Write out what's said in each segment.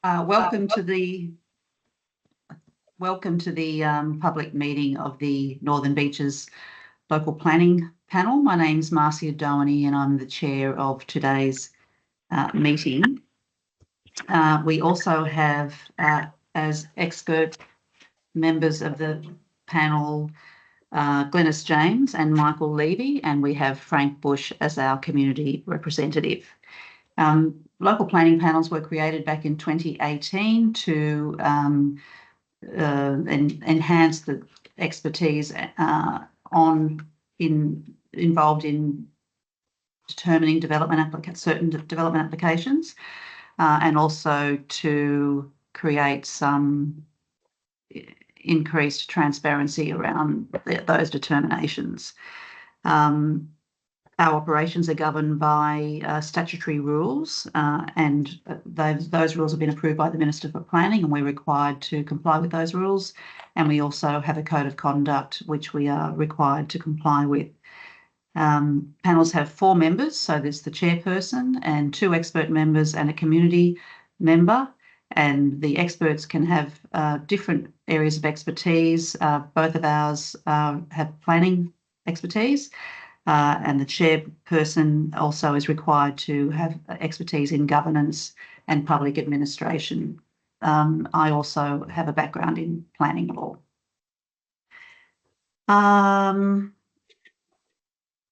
Welcome to the public meeting of the Northern Beaches Local Planning Panel. My name's Marcia Downey and I'm the chair of today's meeting. We also have as expert members of the panel Glenys James and Michael Levy, and we have Frank Bush as our community representative. Local planning panels were created back in 2018 to enhance the expertise involved in determining certain development applications, and also to create some increased transparency around those determinations. Our operations are governed by statutory rules, and those rules have been approved by the Minister for Planning, and we're required to comply with those rules. And we also have a code of conduct which we are required to comply with. Panels have 4 members, so there's the chairperson and 2 expert members and a community member. And the experts can have different areas of expertise. Both of ours have planning expertise. And the chairperson also is required to have expertise in governance and public administration. I also have a background in planning law.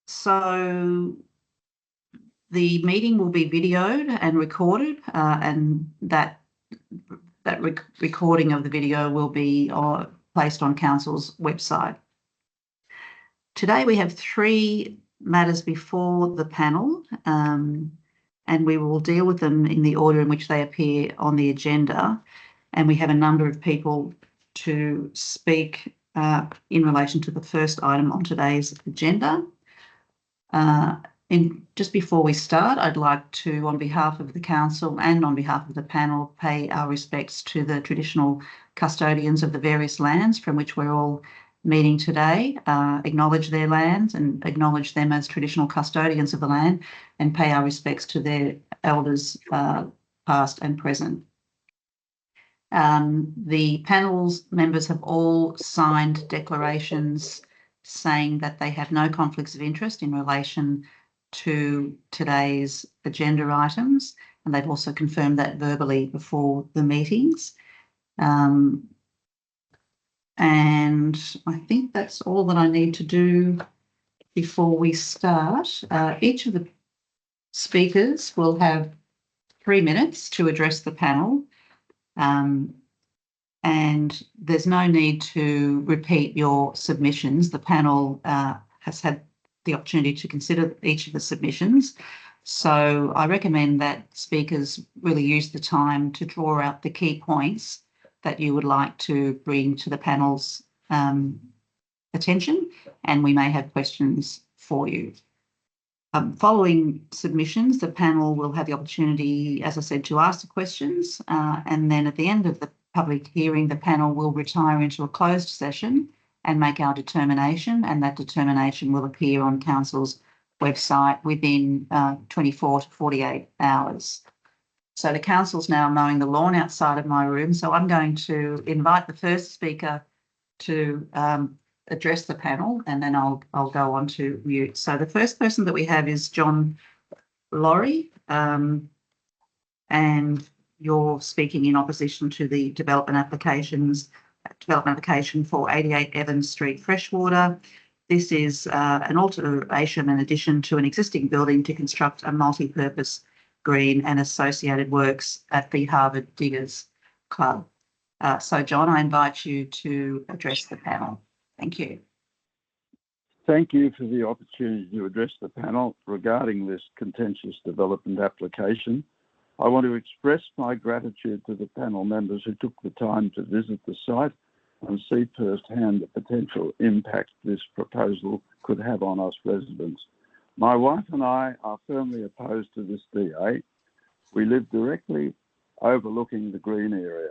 So the meeting will be videoed and recorded, and that recording of the video will be placed on Council's website. Today we have 3 matters before the panel, and we will deal with them in the order in which they appear on the agenda. And we have a number of people to speak in relation to the first item on today's agenda. Just before we start, I'd like to, on behalf of the Council and on behalf of the panel, pay our respects to the traditional custodians of the various lands from which we're all meeting today, acknowledge their lands and acknowledge them as traditional custodians of the land, and pay our respects to their elders past and present. The panel's members have all signed declarations saying that they have no conflicts of interest in relation to today's agenda items, and they've also confirmed that verbally before the meetings. And I think that's all that I need to do before we start. Each of the speakers will have 3 minutes to address the panel, and there's no need to repeat your submissions. The panel has had the opportunity to consider each of the submissions. So I recommend that speakers really use the time to draw out the key points that you would like to bring to the panel's attention, and we may have questions for you. Following submissions, the panel will have the opportunity, as I said, to ask the questions, and then at the end of the public hearing, the panel will retire into a closed session and make our determination, and that determination will appear on Council's website within 24 to 48 hours. So the Council's now mowing the lawn outside of my room, so I'm going to invite the first speaker to address the panel, and then I'll go on to mute. So the first person that we have is John Laurie, and you're speaking in opposition to the development application for 88 Evans Street Freshwater. This is an alteration and addition to an existing building to construct a multi-purpose green and associated works at the Harvard Diggers Club. So, John, I invite you to address the panel. Thank you. Thank you for the opportunity to address the panel regarding this contentious development application. I want to express my gratitude to the panel members who took the time to visit the site and see firsthand the potential impact this proposal could have on us residents. My wife and I are firmly opposed to this DA. We live directly overlooking the green area.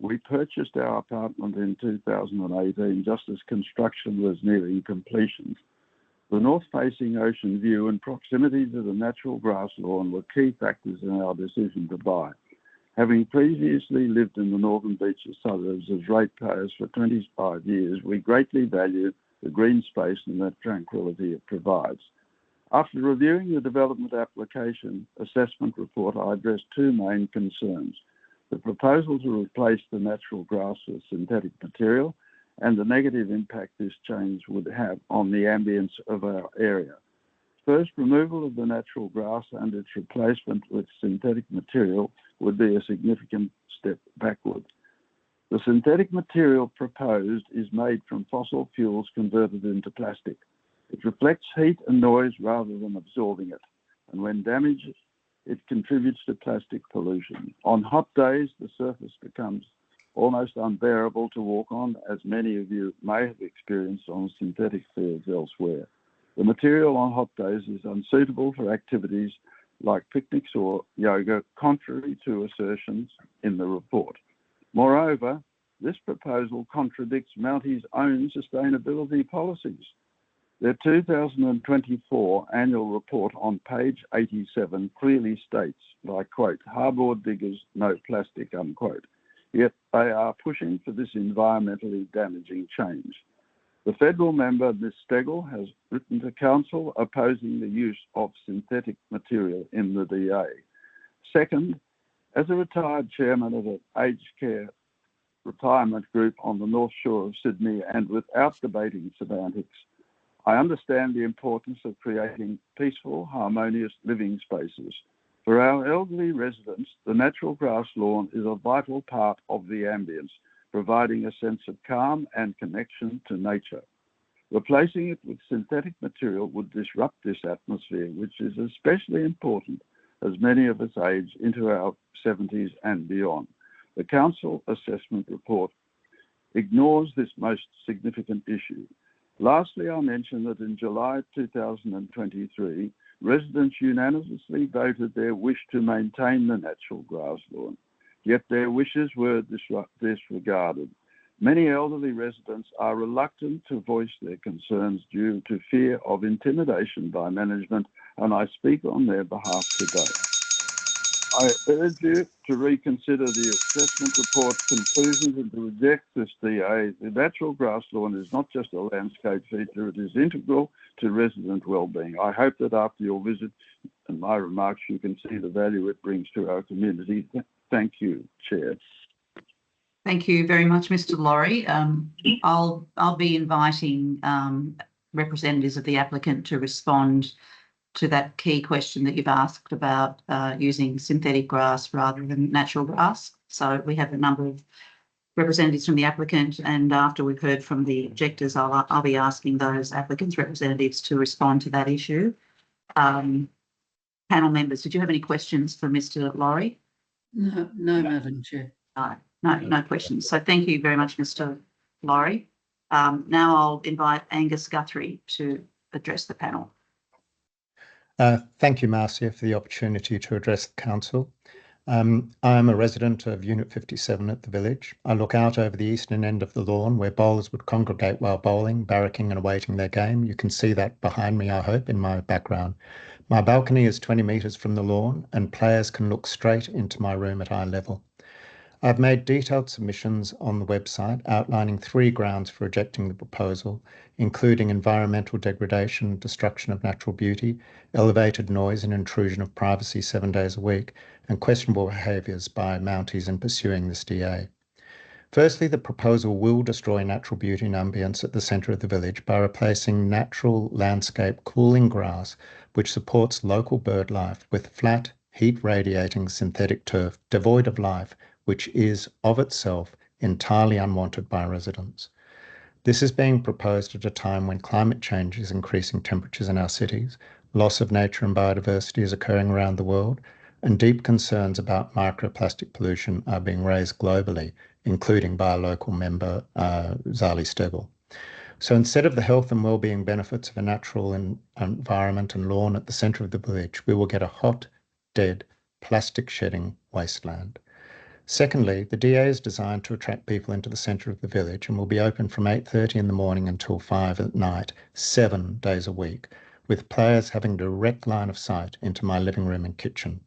We purchased our apartment in 2018 just as construction was nearing completion. The north-facing ocean view and proximity to the natural grass lawn were key factors in our decision to buy. Having previously lived in the Northern Beaches suburbs as ratepayers for 25 years, we greatly value the green space and the tranquility it provides. After reviewing the development application assessment report, I addressed two main concerns: the proposal to replace the natural grass with synthetic material and the negative impact this change would have on the ambience of our area. First, removal of the natural grass and its replacement with synthetic material would be a significant step backward. The synthetic material proposed is made from fossil fuels converted into plastic. It reflects heat and noise rather than absorbing it, and when damaged, it contributes to plastic pollution. On hot days, the surface becomes almost unbearable to walk on, as many of you may have experienced on synthetic fields elsewhere. The material on hot days is unsuitable for activities like picnics or yoga, contrary to assertions in the report. Moreover, this proposal contradicts Mountie's own sustainability policies. Their 2024 annual report on page 87 clearly states, and I quote, "Hardboard diggers, no plastic," unquote. Yet they are pushing for this environmentally damaging change. The federal member, Ms. Stegel, has written to Council opposing the use of synthetic material in the DA. Second, as a retired chairman of an aged care retirement group on the North Shore of Sydney, and without debating semantics, I understand the importance of creating peaceful, harmonious living spaces. For our elderly residents, the natural grass lawn is a vital part of the ambience, providing a sense of calm and connection to nature. Replacing it with synthetic material would disrupt this atmosphere, which is especially important as many of us age into our 70s and beyond. The Council Assessment Report ignores this most significant issue. Lastly, I mentioned that in July 2023, residents unanimously voted their wish to maintain the natural grass lawn, yet their wishes were disregarded. Many elderly residents are reluctant to voice their concerns due to fear of intimidation by management, and I speak on their behalf today. I urge you to reconsider the assessment report's conclusions and to reject this DA. The natural grass lawn is not just a landscape feature, it is integral to resident wellbeing. I hope that after your visit and my remarks, you can see the value it brings to our community. Thank you, Chair. Thank you very much, Mr. Laurie. I'll be inviting representatives of the applicant to respond to that key question that you've asked about using synthetic grass rather than natural grass. So we have a number of representatives from the applicant, and after we've heard from the objectors, I'll be asking those applicants' representatives to respond to that issue. Panel members, did you have any questions for Mr. Laurie? No, Madam Chair. No questions. So thank you very much, Mr. Laurie. Now I'll invite Angus Guthrie to address the panel. Thank you, Marcia, for the opportunity to address the Council. I am a resident of Unit 57 at the village. I look out over the eastern end of the lawn where bowlers would congregate while bowling, barracking and awaiting their game. You can see that behind me, I hope, in my background. My balcony is 20 metres from the lawn and players can look straight into my room at eye level. I've made detailed submissions on the website outlining 3 grounds for rejecting the proposal, including environmental degradation, destruction of natural beauty, elevated noise and intrusion of privacy 7 days a week, and questionable behaviours by Mounties in pursuing this DA. Firstly, the proposal will destroy natural beauty and ambience at the centre of the village by replacing natural landscape cooling grass, which supports local bird life, with flat, heat-radiating synthetic turf devoid of life, which is of itself entirely unwanted by residents. This is being proposed at a time when climate change is increasing temperatures in our cities, loss of nature and biodiversity is occurring around the world, and deep concerns about microplastic pollution are being raised globally, including by a local member, Zali Stegel. So instead of the health and well-being benefits of a natural environment and lawn at the centre of the village, we will get a hot, dead, plastic-shedding wasteland. Secondly, the DA is designed to attract people into the centre of the village and will be open from 8:30 in the morning until 5 at night, 7 days a week, with players having direct line of sight into my living room and kitchen.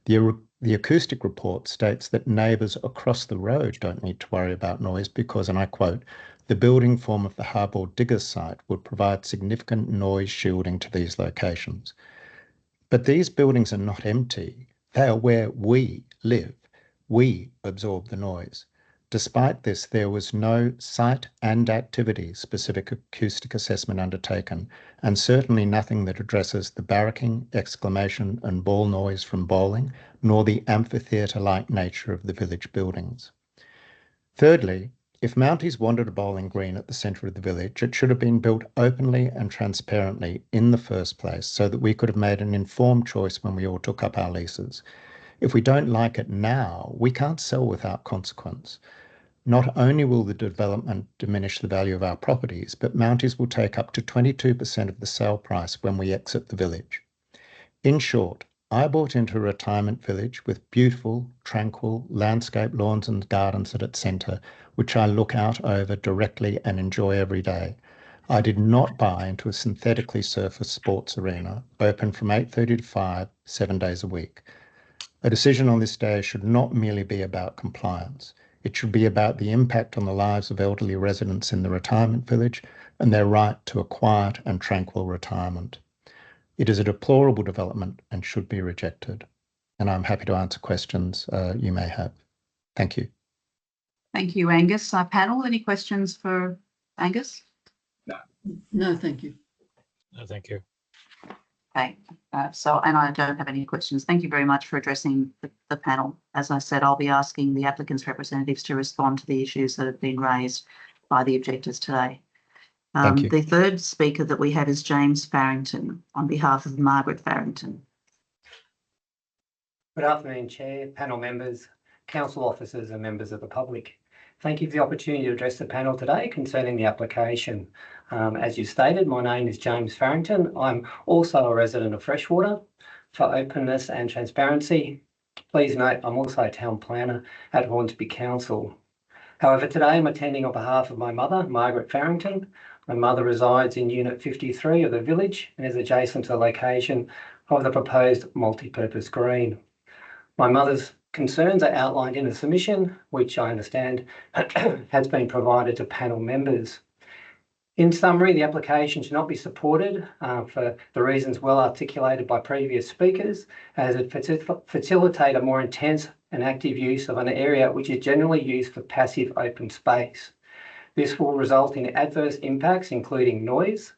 The The acoustic report states that neighbours across the road don't need to worry about noise because, and I quote, the building form of the Harbour Diggers site would provide significant noise shielding to these locations. But these buildings are not empty. They are where we live. We absorb the noise. Despite this, there was no site and activity specific acoustic assessment undertaken, and certainly nothing that addresses the barracking, exclamation and ball noise from bowling, nor the amphitheatre-like nature of the village buildings. Thirdly, if Mounties wanted a bowling green at the centre of the village, it should have been built openly and transparently in the first place so that we could have made an informed choice when we all took up our leases. If we don't like it now, we can't sell without consequence. Not only will the development diminish the value of our properties, but Mounties will take up to 22% of the sale price when we exit the village. In short, I bought into a retirement village with beautiful, tranquil, landscape lawns and gardens at its centre, which I look out over directly and enjoy every day. I did not buy into a synthetically surfaced sports arena, open from 8:30 to 5, 7 days a week. A decision on this day should not merely be about compliance. It should be about the impact on the lives of elderly residents in the retirement village and their right to a quiet and tranquil retirement. It is a deplorable development and should be rejected. And I'm happy to answer questions you may have. Thank you. Thank you, Angus. Panel, any questions for Angus? No, thank you. No, thank you. Okay, and I don't have any questions. Thank you very much for addressing the panel. As I said, I'll be asking the applicant's representatives to respond to the issues that have been raised by the objectors today. Thank you. The third speaker that we have is James Farrington on behalf of Margaret Farrington. Good afternoon, Chair, panel members, council officers and members of the public. Thank you for the opportunity to address the panel today concerning the application. As you stated, my name is James Farrington. I'm also a resident of Freshwater. For openness and transparency, please note I'm also a town planner at Hornsby Council. However, today I'm attending on behalf of my mother, Margaret Farrington. My mother resides in Unit 53 of the village and is adjacent to the location of the proposed multi-purpose green. My mother's concerns are outlined in a submission, which I understand has been provided to panel members. In summary, the application should not be supported for the reasons well articulated by previous speakers, as it facilitate a more intense and active use of an area which is generally used for passive open space. This will result in adverse impacts, including noise.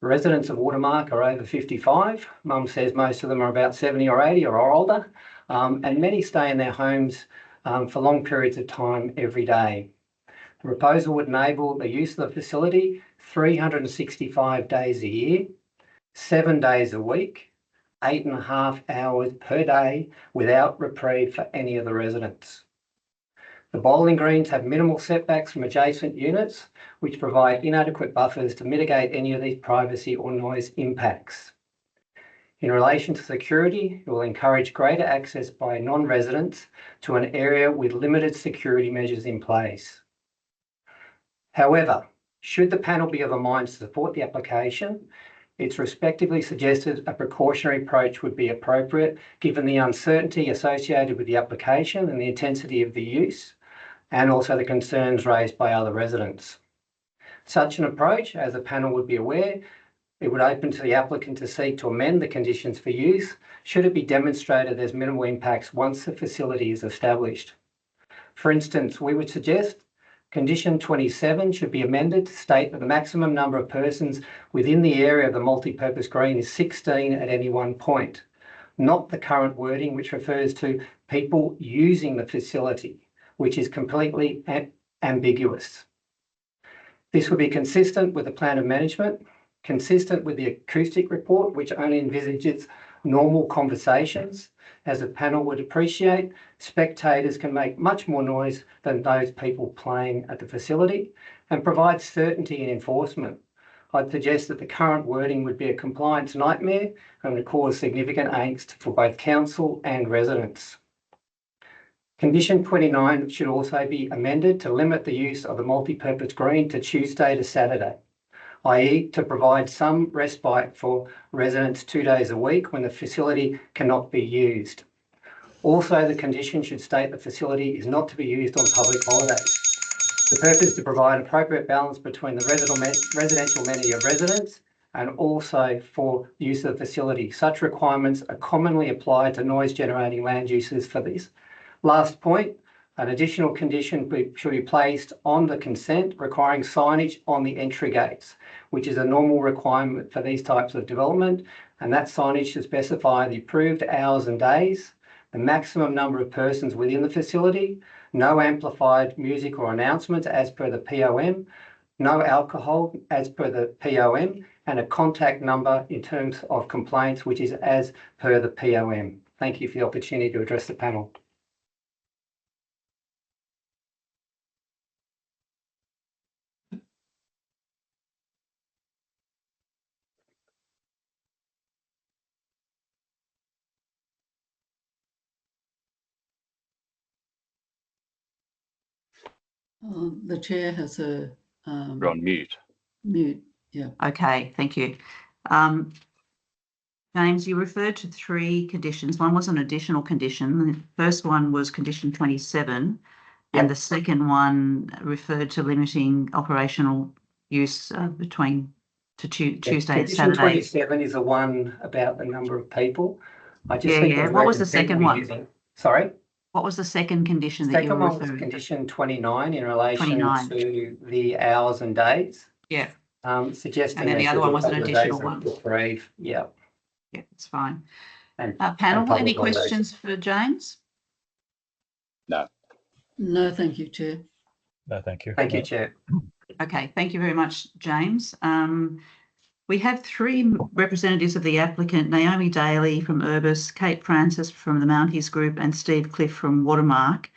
Residents of Watermark are over 55. Mum says most of them are about 70 or 80 or older, and many stay in their homes for long periods of time every day. The proposal would enable the use of the facility 365 days a year, 7 days a week, 8.5 hours per day without reprieve for any of the residents. The bowling greens have minimal setbacks from adjacent units, which provide inadequate buffers to mitigate any of these privacy or noise impacts. In relation to security, it will encourage greater access by non-residents to an area with limited security measures in place. However, should the panel be of a mind to support the application, it's respectively suggested a precautionary approach would be appropriate given the uncertainty associated with the application and the intensity of the use, and also the concerns raised by other residents. Such an approach, as the panel would be aware, it would open to the applicant to seek to amend the conditions for use should it be demonstrated there's minimal impacts once the facility is established. For instance, we would suggest Condition 27 should be amended to state that the maximum number of persons within the area of the multi-purpose green is 16 at any one point, not the current wording which refers to people using the facility, which is completely ambiguous. This would be consistent with the plan of management, consistent with the acoustic report, which only envisages normal conversations. As the panel would appreciate, spectators can make much more noise than those people playing at the facility and provide certainty in enforcement. I'd suggest that the current wording would be a compliance nightmare and would cause significant angst for both council and residents. Condition 29 should also be amended to limit the use of the multi-purpose green to Tuesday to Saturday, i.e. to provide some respite for residents 2 days a week when the facility cannot be used. Also, the condition should state the facility is not to be used on public holidays. The purpose is to provide appropriate balance between the residential amenity of residents and also for use of the facility. Such requirements are commonly applied to noise generating land uses for this. Last point, an additional condition should be placed on the consent requiring signage on the entry gates, which is a normal requirement for these types of development. And that signage should specify the approved hours and days, the maximum number of persons within the facility, no amplified music or announcements as per the POM, no alcohol as per the POM, and a contact number in terms of complaints, which is as per the POM. Thank you for the opportunity to address the panel. The chair has a You're on mute. mute. Yeah. Okay, thank you. James, you referred to 3 conditions. One was an additional condition. The first one was condition 27, and the second one referred to limiting operational use between Tuesday and Saturday. 27 is the one about the number of people. I just think What was the second one? Sorry? What was the second condition that you Second were one was referring to? condition 29 in relation 29. to the hours and days. Yeah. Suggesting And then the other one was an additional one. Yeah. Yeah, it's fine. And Panel, public any holidays. questions for James? No. No, thank you, Chair. No, thank you. Thank you, Chair. Okay, thank you very much, James. We have 3 representatives of the applicant, Naomi Daly from Urbis, Kate Francis from the Mounties Group, and Steve Cliff from Watermark.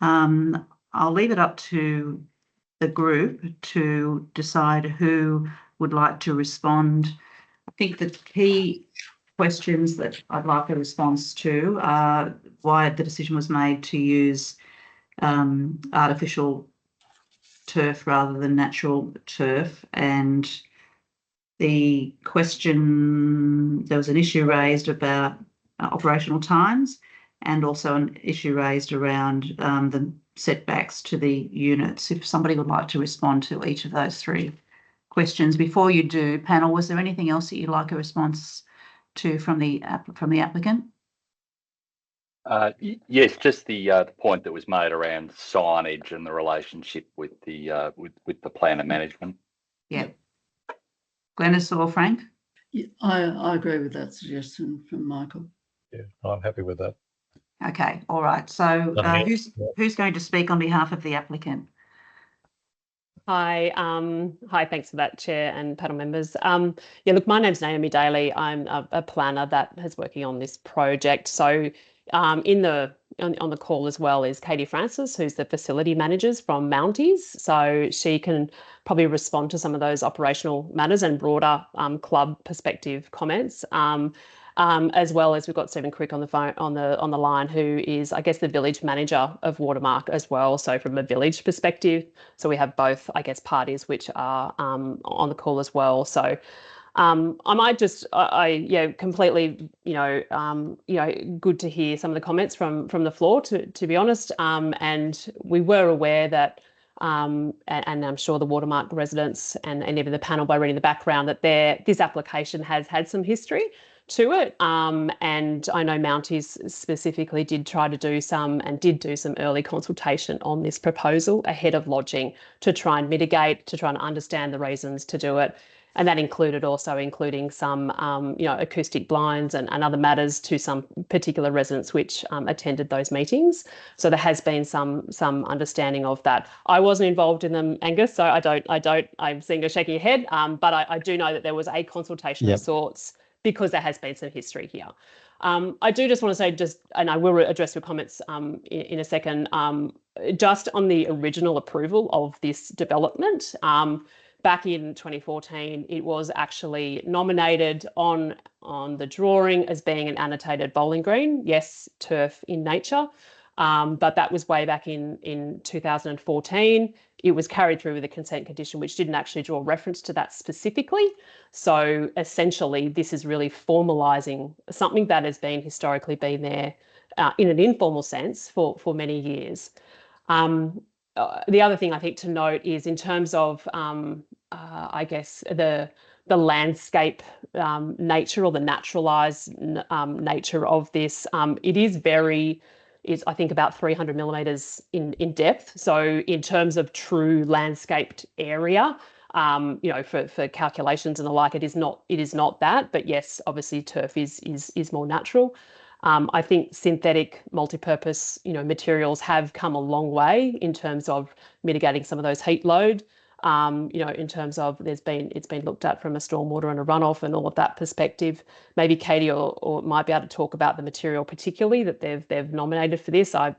I'll leave it up to the group to decide who would like to respond. I think the key questions that I'd like a response to are why the decision was made to use artificial turf rather than natural turf, and the question, there was an issue raised about operational times and also an issue raised around the setbacks to the units. If somebody would like to respond to each of those 3 questions. Before you do, panel, was there anything else that you'd like a response to from the applicant? Yes, just the point that was made around signage and the relationship with the with the plan of management. Yeah. Glenys or Frank? Yeah, I agree with that suggestion from Michael. Yeah, I'm happy with that. Okay, all right. So who's going to speak on behalf of the applicant? Hi, thanks for that, Chair and panel members. Yeah, look, my name's Naomi Daly. I'm a planner that is working on this project. So on the call as well is Katie Francis, who's the facility managers from Mounties. So she can probably respond to some of those operational matters and broader club perspective comments. As well as we've got Stephen Crick on the phone on the line, who is, I guess, the village manager of Watermark as well. So from a village perspective, so we have both, I guess, parties which are on the call as well. So I might just, completely, good to hear some of the comments from the floor, to be honest. And we were aware that, and I'm sure the Watermark residents and even the panel, by reading the background, that this application has had some history to it. And I know Mounties specifically did do some early consultation on this proposal ahead of lodging to try and mitigate, to try and understand the reasons to do it. And that including some, acoustic blinds and other matters to some particular residents which attended those meetings. So there has been some understanding of that. I wasn't involved in them, Angus, so I'm seeing you shaking your head, but I do know that there was a consultation of sorts, because there has been some history here. I do just want to say, and I will address your comments in a second, just on the original approval of this development. Back in 2014, it was actually nominated on the drawing as being an annotated bowling green. Yes, turf in nature, but that was way back in 2014. It was carried through with a consent condition which didn't actually draw reference to that specifically. So essentially, this is really formalising something that has historically been there in an informal sense for many years. The other thing I think to note is in terms of, I guess, the landscape nature or the naturalised nature of this, it is I think about 300 millimetres in depth. So in terms of true landscaped area, for calculations and the like, it is not that. But yes, obviously turf is more natural. I think synthetic multi-purpose, materials have come a long way in terms of mitigating some of those heat load. In terms of it's been looked at from a stormwater and a runoff and all of that perspective. Maybe Katie or might be able to talk about the material particularly that they've nominated for this. I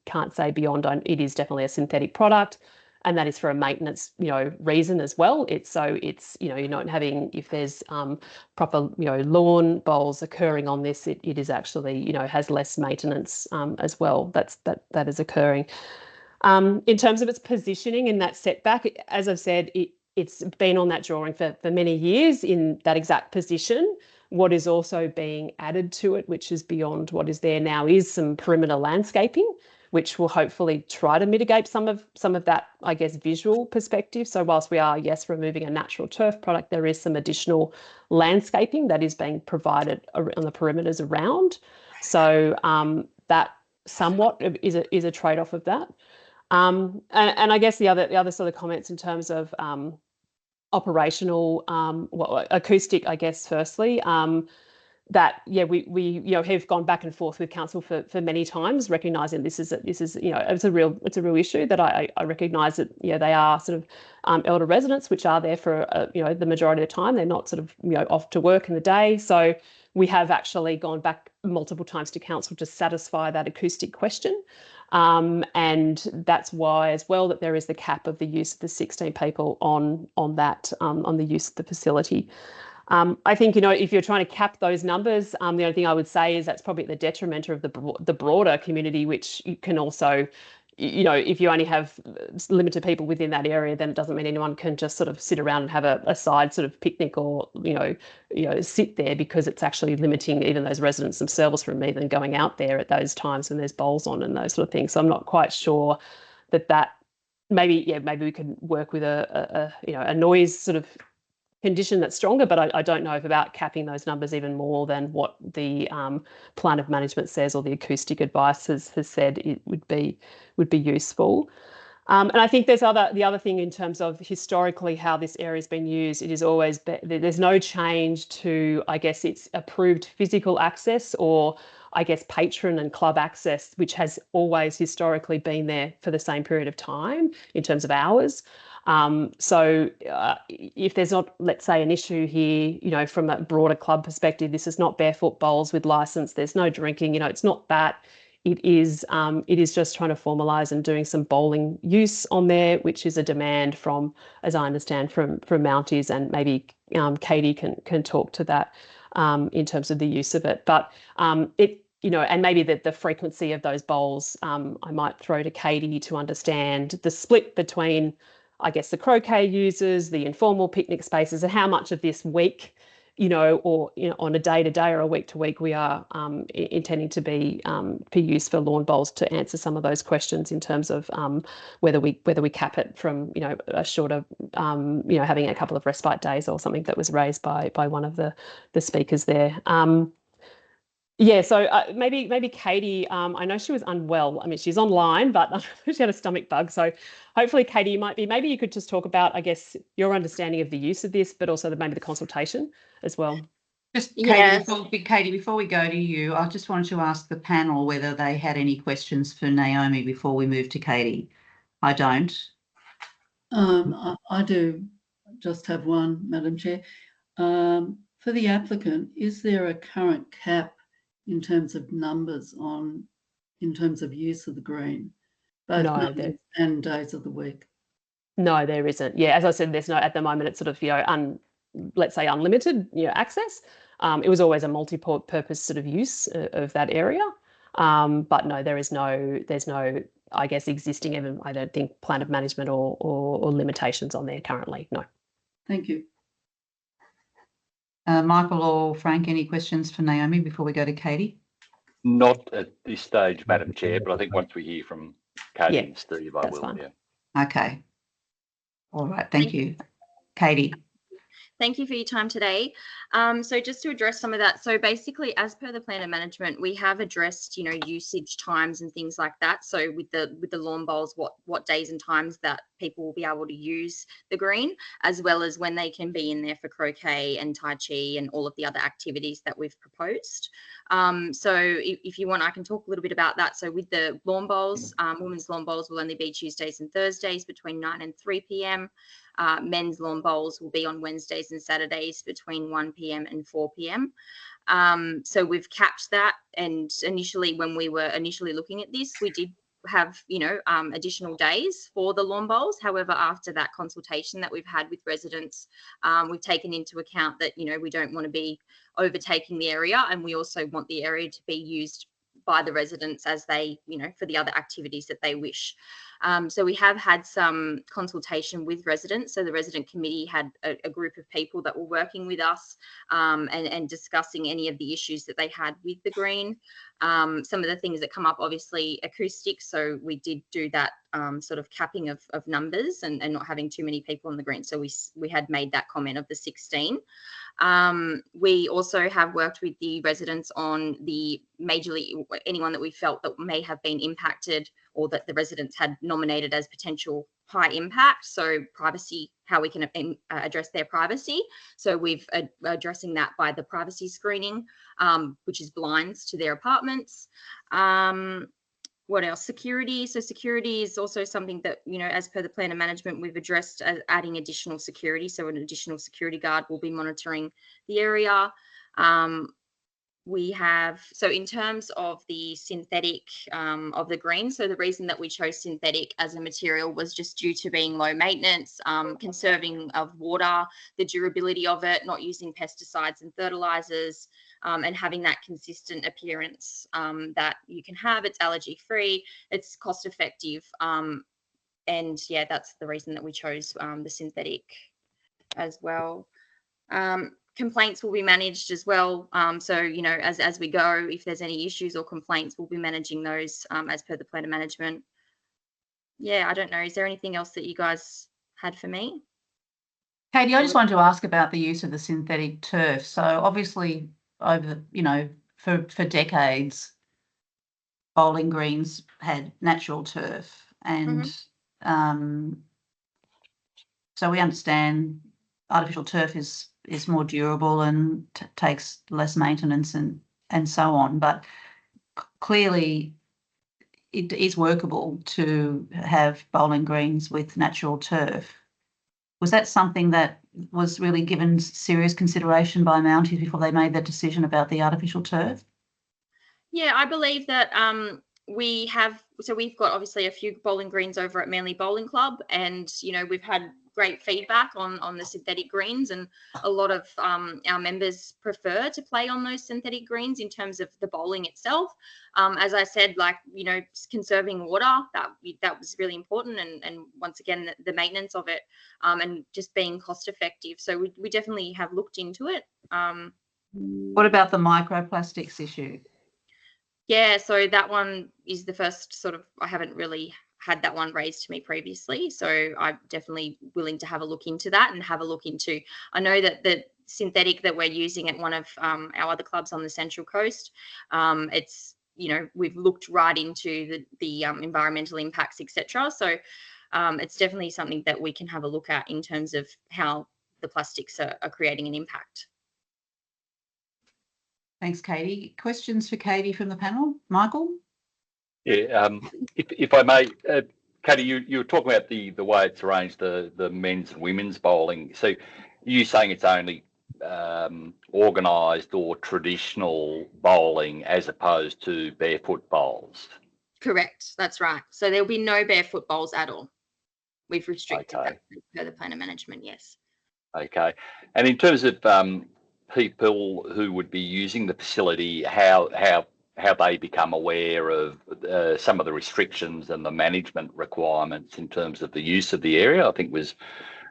can't say beyond. It is definitely a synthetic product. And that is for a maintenance, reason as well. You're not having, if there's proper, lawn bowls occurring on this, it is actually, has less maintenance as well. That is occurring. In terms of its positioning in that setback, as I've said, it's been on that drawing for many years in that exact position. What is also being added to it, which is beyond what is there now, is some perimeter landscaping, which will hopefully try to mitigate some of that, I guess, visual perspective. So whilst we are, yes, removing a natural turf product, there is some additional landscaping that is being provided on the perimeters around. So that somewhat is a trade-off of that. And I guess the other sort of comments in terms of operational, acoustic, I guess, firstly, that we have gone back and forth with council for many times, recognising this is it's a real issue that I recognise that they are sort of elder residents, which are there for the majority of the time. They're not sort of off to work in the day, so we have actually gone back multiple times to council to satisfy that acoustic question. And that's why as well that there is the cap of the use of the 16 people on the use of the facility. I think, if you're trying to cap those numbers, the only thing I would say is that's probably at the detriment of the broader community, which you can also, if you only have limited people within that area, then it doesn't mean anyone can just sort of sit around and have a side sort of picnic or, sit there, because it's actually limiting even those residents themselves from even going out there at those times when there's bowls on and those sort of things. So I'm not quite sure that maybe we could work with a noise sort of condition that's stronger, but I don't know about capping those numbers even more than what the plan of management says or the acoustic advice has said it would be useful. And I think the other thing in terms of historically how this area has been used, it is always there's no change to, I guess, its approved physical access or, I guess, patron and club access, which has always historically been there for the same period of time in terms of hours. So if there's not, let's say, an issue here, from a broader club perspective, this is not barefoot bowls with license. There's no drinking. It's not that. It is just trying to formalise and doing some bowling use on there, which is a demand from, as I understand, from Mounties, and maybe Katie can talk to that in terms of the use of it. But and maybe the frequency of those bowls, I might throw to Katie to understand the split between, I guess, the croquet users, the informal picnic spaces, and how much of this week, or on a day-to-day or a week-to-week, we are intending to be for use for lawn bowls, to answer some of those questions in terms of whether we cap it from a shorter, having a couple of respite days or something that was raised by one of the speakers there. So maybe Katie, I know she was unwell. I mean, she's online, but she had a stomach bug. So hopefully, Katie, maybe you could just talk about, I guess, your understanding of the use of this, but also maybe the consultation as well. Just Katie, before we go to you, I just wanted to ask the panel whether they had any questions for Naomi before we move to Katie. I don't. I do just have one, Madam Chair. For the applicant, is there a current cap in terms of numbers in terms of use of the green, both numbers and days of the week? No, there isn't. Yeah, as I said, there's no, at the moment, it's sort of, let's say unlimited, access. It was always a multi-purpose sort of use of that area. But no, there's no, I guess, existing, even, I don't think, plan of management or limitations on there currently. No. Thank you. Michael or Frank, any questions for Naomi before we go to Katie? Not at this stage, Madam Chair, but I think once we hear from Katie Yeah, and Steve, I that's will. fine. Yeah. Okay. All right. Thank you. Katie. Thank you for your time today. So just to address some of that, so basically, as per the plan of management, we have addressed, usage times and things like that. So with the lawn bowls, what days and times that people will be able to use the green, as well as when they can be in there for croquet and tai chi and all of the other activities that we've proposed. So if you want, I can talk a little bit about that. So with the lawn bowls, women's lawn bowls will only be Tuesdays and Thursdays between 9 and 3 p.m. Men's lawn bowls will be on Wednesdays and Saturdays between 1 p.m. and 4 p.m. So we've capped that. And initially, when we were initially looking at this, we did have, additional days for the lawn bowls. However, after that consultation that we've had with residents, we've taken into account that, we don't want to be overtaking the area, and we also want the area to be used by the residents as they, for the other activities that they wish. So we have had some consultation with residents. So the resident committee had a group of people that were working with us and discussing any of the issues that they had with the green. Some of the things that come up, obviously acoustics. So we did do that sort of capping of numbers and not having too many people on the green. So we had made that comment of the 16. We also have worked with the residents on the anyone that we felt that may have been impacted or that the residents had nominated as potential high impact. So privacy, how we can address their privacy. So we've addressing that by the privacy screening, which is blinds to their apartments. What else? Security. So security is also something that, as per the plan of management, we've addressed as adding additional security. So an additional security guard will be monitoring the area. We have, so in terms of the synthetic of the green, so the reason that we chose synthetic as a material was just due to being low maintenance, conserving of water, the durability of it, not using pesticides and fertilizers, and having that consistent appearance that you can have. It's allergy free, it's cost effective. And yeah, that's the reason that we chose the synthetic as well. Complaints will be managed as well. So, as we go, if there's any issues or complaints, we'll be managing those as per the plan of management. Yeah, I don't know. Is there anything else that you guys had for me? Katie, I just wanted to ask about the use of the synthetic turf. So obviously over, for decades, bowling greens had natural turf and so we understand artificial turf is more durable and takes less maintenance and so on. But clearly, it is workable to have bowling greens with natural turf. Was that something that was really given serious consideration by Mounties before they made that decision about the artificial turf? Yeah, I believe that we've got obviously a few bowling greens over at Manly Bowling Club, and we've had great feedback on the synthetic greens, and a lot of our members prefer to play on those synthetic greens in terms of the bowling itself. As I said, conserving water, that was really important, and once again the maintenance of it, and just being cost effective. So we definitely have looked into it. What about the microplastics issue? Yeah, so that one is the first I haven't really had that one raised to me previously. So I'm definitely willing to have a look into that and have a look into, I know that the synthetic that we're using at one of our other clubs on the Central Coast, it's, we've looked right into the environmental impacts, etc. So it's definitely something that we can have a look at in terms of how the plastics are creating an impact. Thanks, Katie. Questions for Katie from the panel? Michael? Yeah, if I may, Katie, you were talking about the way it's arranged, the men's and women's bowling. So you saying it's only organised or traditional bowling as opposed to barefoot bowls? Correct, that's right. So there'll be no barefoot bowls at all. We've restricted that per the plan of management, yes. Okay. And in terms of people who would be using the facility, how they become aware of some of the restrictions and the management requirements in terms of the use of the area, I think was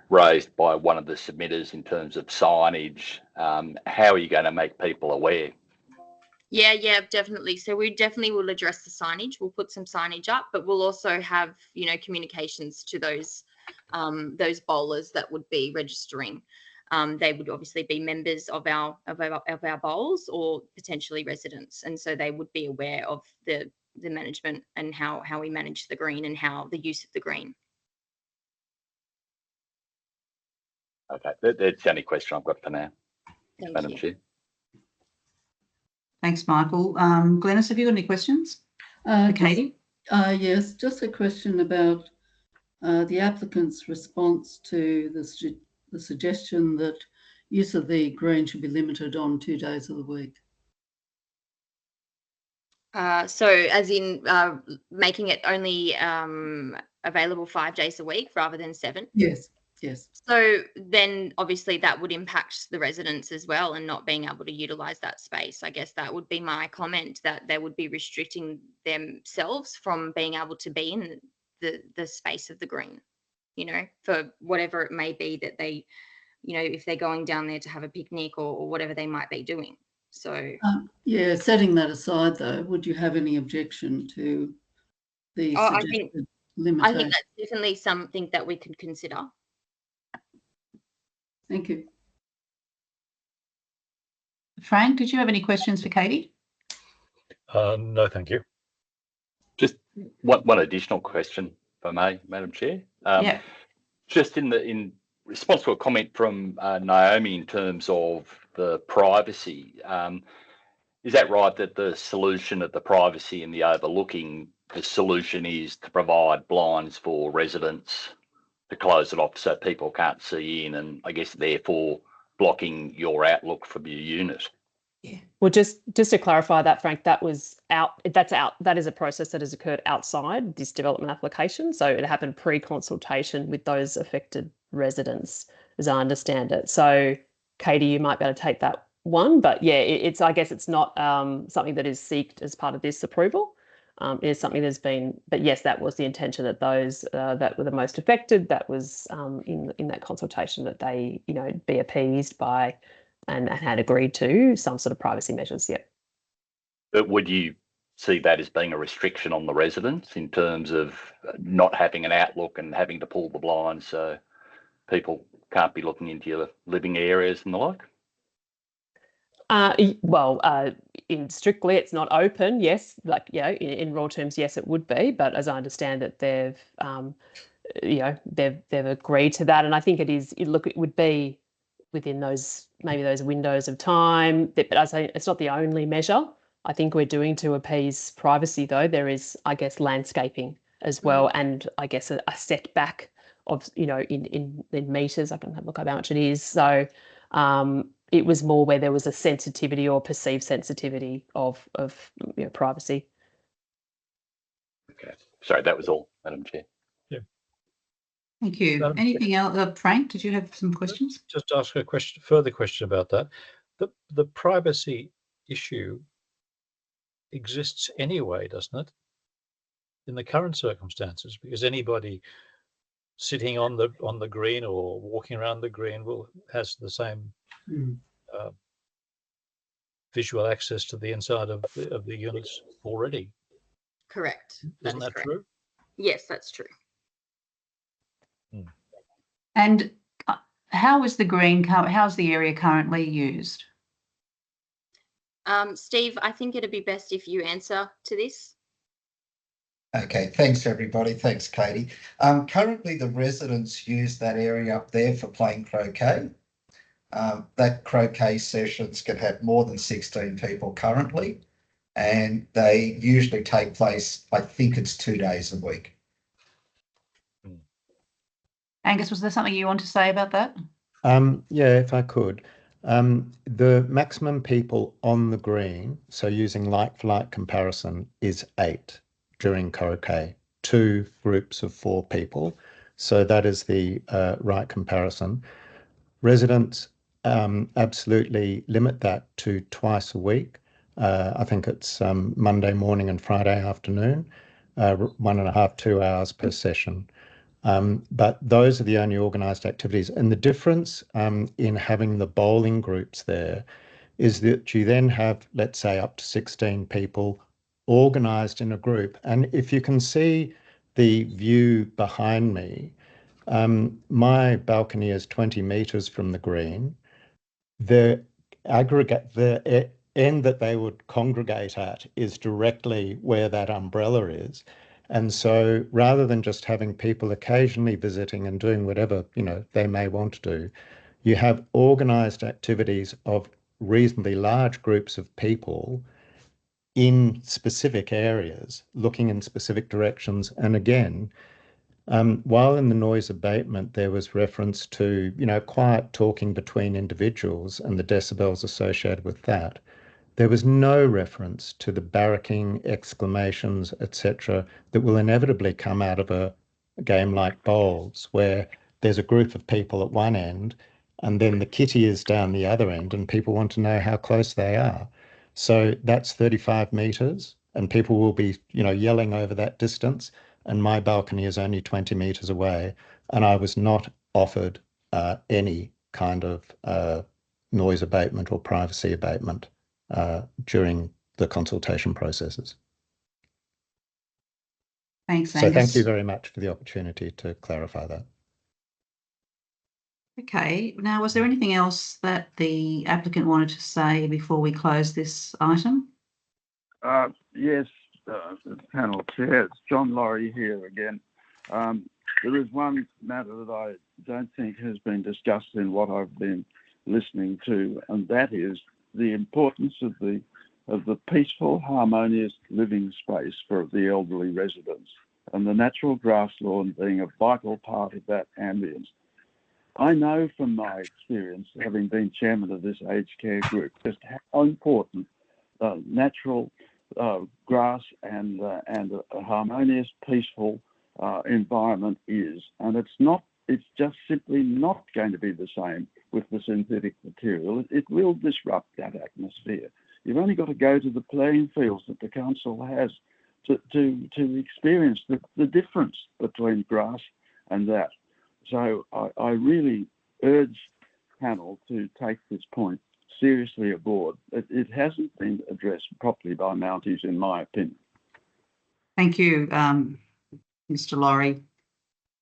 raised by one of the submitters in terms of signage. How are you going to make people aware? Yeah, definitely. So we definitely will address the signage. We'll put some signage up, but we'll also have, communications to those bowlers that would be registering. They would obviously be members of our bowls or potentially residents, and so they would be aware of the management and how we manage the green and how the use of the green. Okay, that's the only question I've got for now, Thank Madam you. Chair. Thanks, Michael. Glenys, have you got any questions for Katie? Yes, just a question about the applicant's response to the suggestion that use of the green should be limited on 2 days of the week. So as in making it only available 5 days a week rather than 7? Yes. So then obviously that would impact the residents as well and not being able to utilise that space. I guess that would be my comment, that they would be restricting themselves from being able to be in the space of the green, for whatever it may be that they, if they're going down there to have a picnic or whatever they might be doing. So setting that aside though, would you have any objection to the suggested limitation? I think that's definitely something that we could consider. Thank you. Frank, did you have any questions for Katie? No, thank you. Just one additional question, if I may, Madam Chair. Yeah. Just in response to a comment from Naomi in terms of the privacy, is that right that the solution of the privacy and the overlooking, the solution is to provide blinds for residents to close it off so people can't see in, and I guess therefore blocking your outlook from your unit? Yeah. Well, just to clarify that, Frank, that was out. That is a process that has occurred outside this development application. So it happened pre-consultation with those affected residents, as I understand it. So, Katie, you might be able to take that one. But yeah, I guess it's not something that is sought as part of this approval. It is something that's been, but yes, that was the intention, that those that were the most affected, that was in that consultation, that they, be appeased by and had agreed to some sort of privacy measures. Yep. But would you see that as being a restriction on the residents in terms of not having an outlook and having to pull the blinds so people can't be looking into your living areas and the like? In strictly, it's not open. Yes, in raw terms, yes, it would be. But as I understand it, they've agreed to that, and I think it is. It would be within those windows of time. But I say it's not the only measure I think we're doing to appease privacy, though. There is, I guess, landscaping as well, and I guess a setback of in meters. I can have a look at how much it is. So. It was more where there was a sensitivity or perceived sensitivity of privacy. Okay. Sorry, that was all, Madam Chair. Yeah. Thank you. Anything else? Frank, did you have some questions? Just ask a further question about that. The privacy issue exists anyway, doesn't it? In the current circumstances, because anybody sitting on the green or walking around the green has the same visual access to the inside of the units already. Correct. Isn't that true? Yes, that's true. And how's the area currently used? Steve, I think it'd be best if you answer to this. Okay, thanks everybody. Thanks, Katie. Currently, the residents use that area up there for playing croquet. That croquet sessions can have more than 16 people currently, and they usually take place, I think it's 2 days a week. Angus, was there something you want to say about that? Yeah, if I could. The maximum people on the green, so using like-for-like comparison, is 8 during croquet, 2 groups of 4 people. So that is the right comparison. Residents absolutely limit that to twice a week. I think it's Monday morning and Friday afternoon, 1.5 to 2 hours per session. But those are the only organised activities. And the difference in having the bowling groups there is that you then have, let's say, up to 16 people organised in a group. And if you can see the view behind me, my balcony is 20 metres from the green. The end that they would congregate at is directly where that umbrella is. And so rather than just having people occasionally visiting and doing whatever, they may want to do, you have organised activities of reasonably large groups of people in specific areas, looking in specific directions. And again, while in the noise abatement there was reference to, quiet talking between individuals and the decibels associated with that, there was no reference to the barracking, exclamations, etc., that will inevitably come out of a game like bowls, where there's a group of people at one end and then the kitty is down the other end and people want to know how close they are. So that's 35 metres and people will be, yelling over that distance. And my balcony is only 20 metres away. And I was not offered any kind of noise abatement or privacy abatement during the consultation processes. Thanks, So Angus. thank you very much for the opportunity to clarify that. Okay, now was there anything else that the applicant wanted to say before we close this item? Yes, the panel chair, it's John Laurie here again. There is one matter that I don't think has been discussed in what I've been listening to, and that is the importance of the peaceful, harmonious living space for the elderly residents, and the natural grass lawn being a vital part of that ambience. I know from my experience, having been chairman of this aged care group, just how important natural grass and a harmonious, peaceful environment is, and it's just simply not going to be the same with the synthetic material. It will disrupt that atmosphere. You've only got to go to the playing fields that the council has to experience the difference between grass and that. So I really urge panel to take this point seriously aboard. It hasn't been addressed properly by Mounties, in my opinion. Thank you, Mr. Laurie.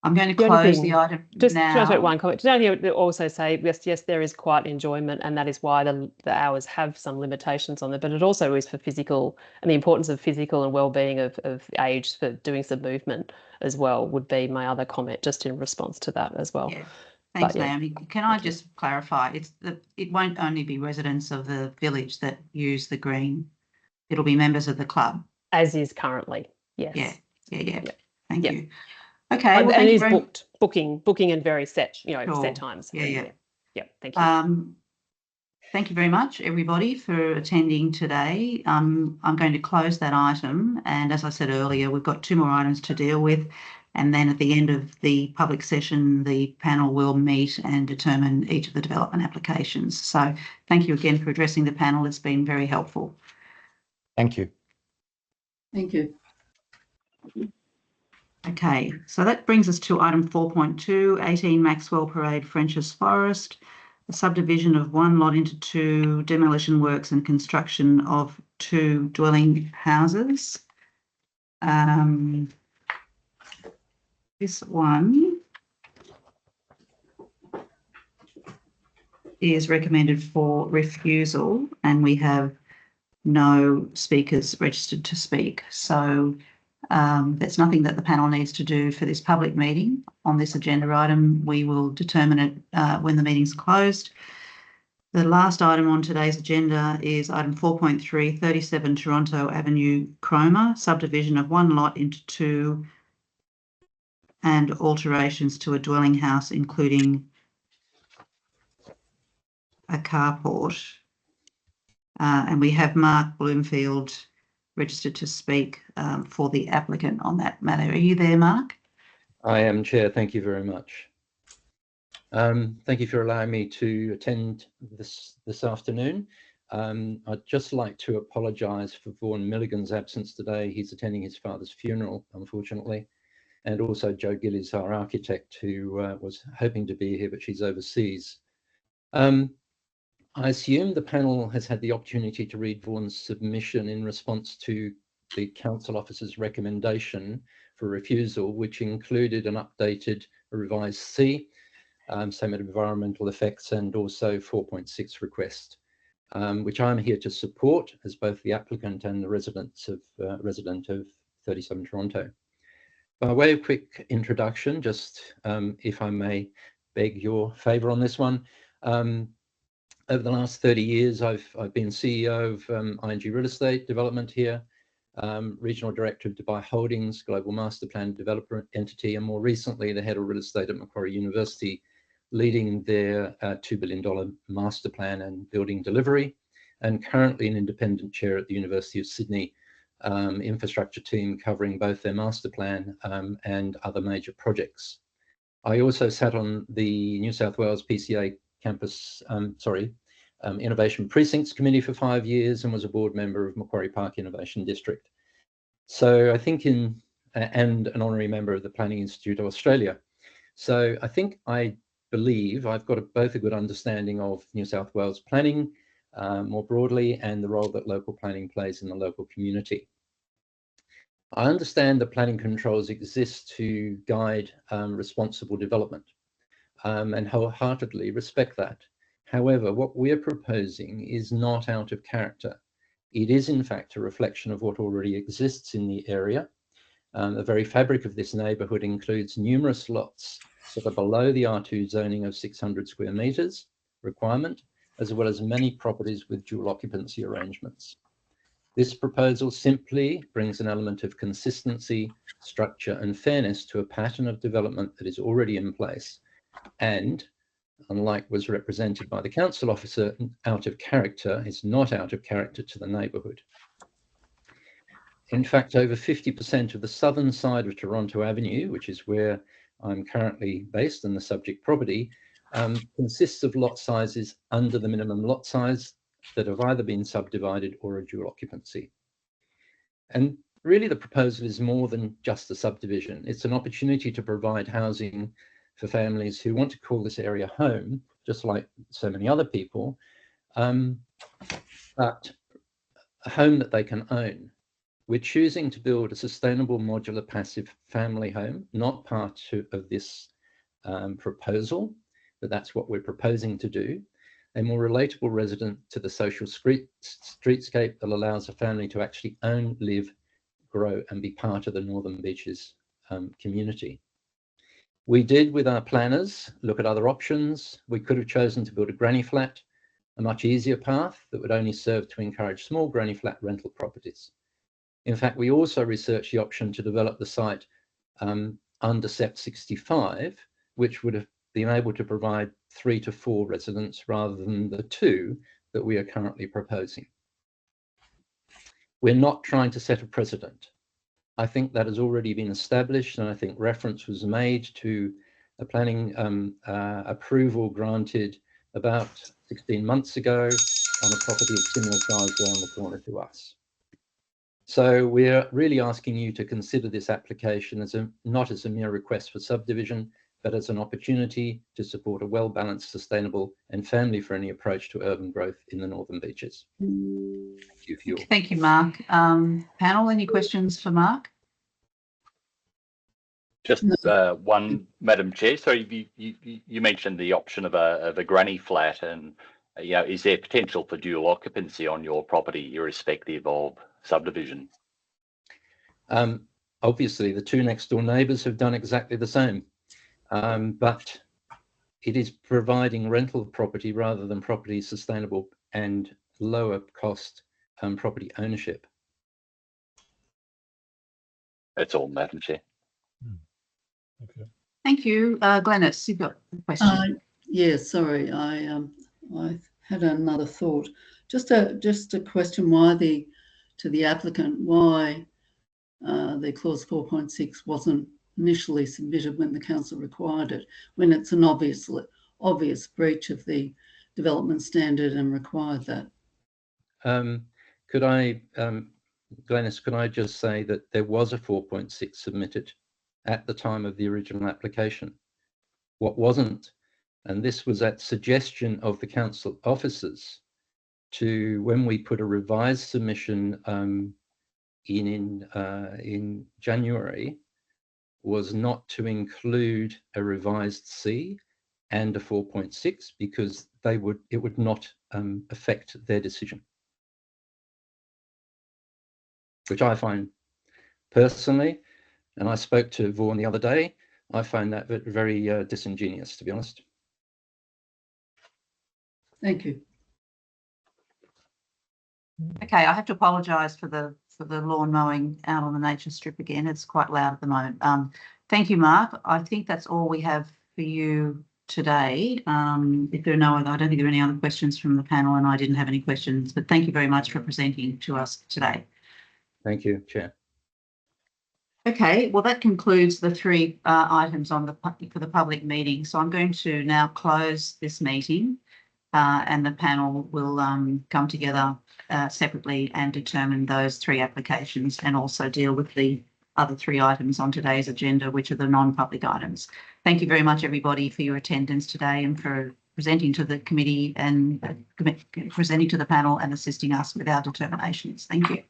I'm going to close the item just now. Can I make one comment? Down here also say, yes, there is quiet enjoyment, and that is why the hours have some limitations on it, but it also is for physical, and the importance of physical and well-being of aged for doing some movement as well would be my other comment, just in response to that as well. Yeah. Thanks, Naomi. Can I just clarify? It won't only be residents of the village that use the green. It'll be members of the club. As is currently, yes. Yeah. Thank you. Okay, well, and it is booking and very set, Sure. set times. Yeah. Thank you. Thank you very much, everybody, for attending today. I'm going to close that item, and as I said earlier, we've got 2 more items to deal with, and then at the end of the public session, the panel will meet and determine each of the development applications. So thank you again for addressing the panel. It's been very helpful. Thank you. Thank you. Okay, so that brings us to item 4.2, 18 Maxwell Parade, Frenchs Forest, a subdivision of 1 lot into 2, demolition works and construction of 2 dwelling houses. This one is recommended for refusal, and we have no speakers registered to speak. So there's nothing that the panel needs to do for this public meeting on this agenda item. We will determine it when the meeting's closed. The last item on today's agenda is item 4.3, 37 Toronto Avenue, Cromer, subdivision of 1 lot into 2 and alterations to a dwelling house, including a carport. And we have Mark Bloomfield registered to speak for the applicant on that matter. Are you there, Mark? I am, Chair. Thank you very much. Thank you for allowing me to attend this afternoon. I'd just like to apologise for Vaughan Milligan's absence today. He's attending his father's funeral, unfortunately, and also Jo Gillies, our architect, who was hoping to be here, but she's overseas. I assume the panel has had the opportunity to read Vaughan's submission in response to the council officer's recommendation for refusal, which included an updated revised C, statement of environmental effects, and also 4.6 request, which I'm here to support as both the applicant and the resident of 37 Toronto. By way of quick introduction, just if I may beg your favour on this one. Over the last 30 years, I've been CEO of ING Real Estate Development here, Regional Director of Dubai Holdings, Global Master Plan Developer Entity, and more recently, the Head of Real Estate at Macquarie University, leading their $2 billion master plan and building delivery, and currently an independent chair at the University of Sydney infrastructure team covering both their master plan and other major projects. I also sat on the New South Wales PCA Campus, Innovation Precincts Committee for 5 years and was a board member of Macquarie Park Innovation District. So I think and an honorary member of the Planning Institute of Australia. So I believe I've got both a good understanding of New South Wales planning more broadly and the role that local planning plays in the local community. I understand that planning controls exist to guide responsible development and wholeheartedly respect that. However, what we're proposing is not out of character. It is in fact a reflection of what already exists in the area. The very fabric of this neighbourhood includes numerous lots that are below the R2 zoning of 600 square metres requirement, as well as many properties with dual occupancy arrangements. This proposal simply brings an element of consistency, structure and fairness to a pattern of development that is already in place and, unlike was represented by the council officer, out of character, is not out of character to the neighbourhood. In fact, over 50% of the southern side of Toronto Avenue, which is where I'm currently based in the subject property, consists of lot sizes under the minimum lot size that have either been subdivided or a dual occupancy. And really the proposal is more than just a subdivision. It's an opportunity to provide housing for families who want to call this area home, just like so many other people, but a home that they can own. We're choosing to build a sustainable modular passive family home, not part of this proposal, but that's what we're proposing to do. A more relatable resident to the social streetscape that allows a family to actually own, live, grow and be part of the Northern Beaches community. We did, with our planners, look at other options. We could have chosen to build a granny flat, a much easier path that would only serve to encourage small granny flat rental properties. In fact, we also researched the option to develop the site under SEP 65, which would have been able to provide 3 to 4 residents rather than the 2 that we are currently proposing. We're not trying to set a precedent. I think that has already been established, and I think reference was made to a planning approval granted about 16 months ago on a property of similar size around the corner to us. So we're really asking you to consider this application as not as a mere request for subdivision, but as an opportunity to support a well-balanced, sustainable and family-friendly approach to urban growth in the Northern Beaches. Thank you, Mark. Panel, any questions for Mark? Just one, Madam Chair. So you mentioned the option of a granny flat, and is there potential for dual occupancy on your property, irrespective of subdivision? Obviously, the 2 next door neighbours have done exactly the same, but it is providing rental property rather than property sustainable and lower cost property ownership. That's all, Madam Chair. Okay. Thank you. Glenys, you've got a question. Yeah, sorry, I had another thought. Just a question: to the applicant, why the clause 4.6 wasn't initially submitted when the council required it, when it's an obvious breach of the development standard and required that? Could I, Glenys, could I just say that there was a 4.6 submitted at the time of the original application? What wasn't And this was at suggestion of the council officers to, when we put a revised submission in January, was not to include a revised C and a 4.6 because it would not affect their decision, which I find personally, and I spoke to Vaughan the other day, I find that very disingenuous, to be honest. Thank you. Okay, I have to apologise for the lawn mowing out on the nature strip again. It's quite loud at the moment. Thank you, Mark. I think that's all we have for you today. If there are no other, I don't think there are any other questions from the panel, and I didn't have any questions, but thank you very much for presenting to us today. Thank you, Chair. Okay, well, that concludes the three items on for the public meeting. So I'm going to now close this meeting, and the panel will come together separately and determine those three applications and also deal with the other three items on today's agenda, which are the non-public items. Thank you very much, everybody, for your attendance today and for presenting to the committee and presenting to the panel and assisting us with our determinations. Thank you.